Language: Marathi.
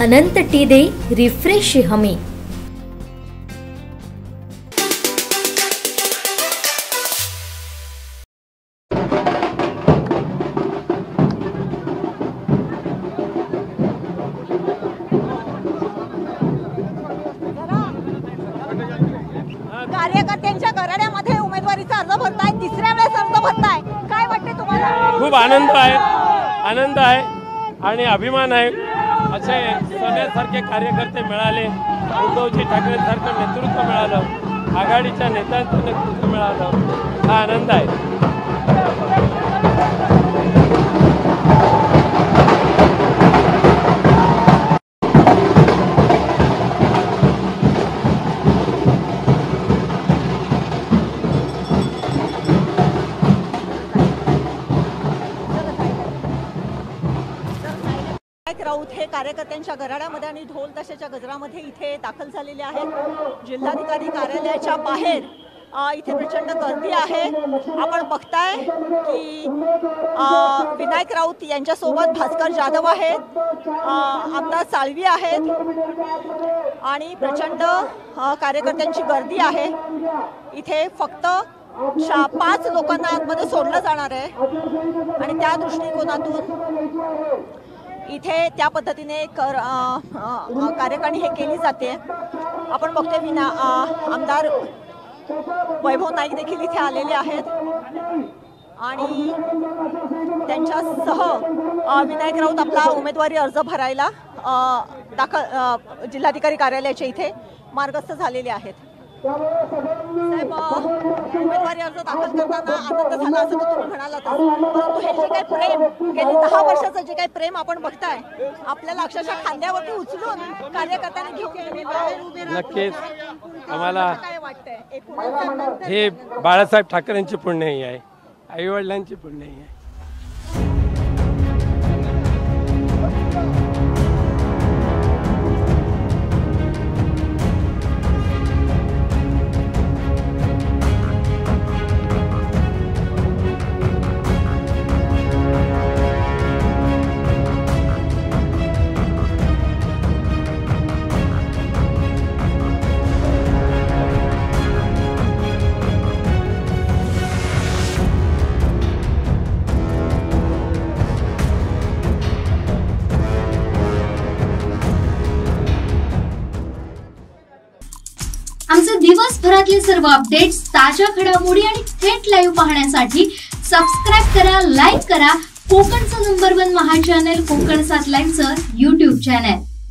अनंत टीदे रिफ्रेश हमी। कार्यकर्त्यांच्या गराड्यामध्ये उमेदवारीचा अर्ज भरताय, तिसऱ्या वेळेस अर्ज भरताय, काय वाटते तुम्हाला? खूप आनंद आहे आणि अभिमान आहे। असे सोन्यासारखे कार्यकर्ते मिळाले, उद्धवजी ठाकरे सारखं नेतृत्व मिळालं, आघाडीच्या नेत्यांचं नेतृत्व मिळालं, हा आनंद आहे। राऊत हे कार्यकर्त्यांच्या गराड्यामध्ये आणि ढोल ताशाच्या गजरामध्ये इथे दाखल झालेले आहेत। जिल्हाधिकारी कार्यालयाच्या बाहेर इथे प्रचंड गर्दी आहे। आपण बघताय की विनायक राऊत यांच्यासोबत भास्कर जाधव आहेत, आमदार साळवी आहेत आणि प्रचंड कार्यकर्त्यांची गर्दी आहे। इथे फक्त 5 लोकांना आतमध्ये सोडलं जाणार आहे आणि त्या दृष्टिकोनातून इथे त्या पद्धतीने कार्यकारिणी हे केली जाते। आपण बघतोय आमदार वैभव नाईक देखील इथे आलेले आहेत आणि त्यांच्यासह विनायक राऊत आपला उमेदवारी अर्ज भरायला जिल्हाधिकारी कार्यालयाच्या इथे मार्गस्थ झालेले आहेत। साहेब, उमेदवारी अर्ज दाखल करताना आनंद झाला असं तुम्ही म्हणालात, परंतु हे जे काही प्रेम गेली 10 वर्षाचं जे काही प्रेम आपण बघताय, आपल्याला अक्षरशः खांद्यावरती उचलून कार्यकर्त्यांनी घेऊन नक्कीच आम्हाला हे बाळासाहेब ठाकरेंची पुण्याई आहे, आई वडिलांची पुण्याई आहे। आमचे दिवसभरातले सर्व अपडेट्स, ताज्या घडामोडी आणि थेट लाईव्ह पाहण्यासाठी सबस्क्राइब करा, लाईक करा कोकणचं नंबर 1 महा चॅनल कोकण 7 लाईव्हचं YouTube चॅनल।